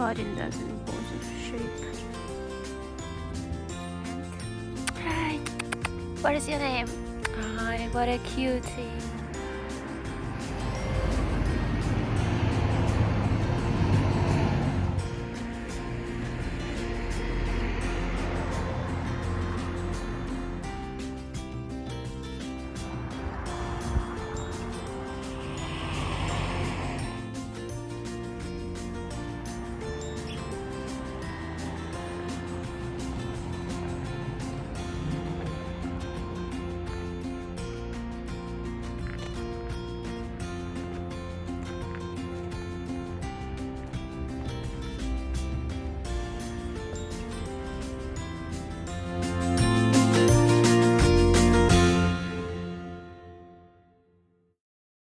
garden doesn't impose a shape. Hi, what is your name? Hi, what a cutie.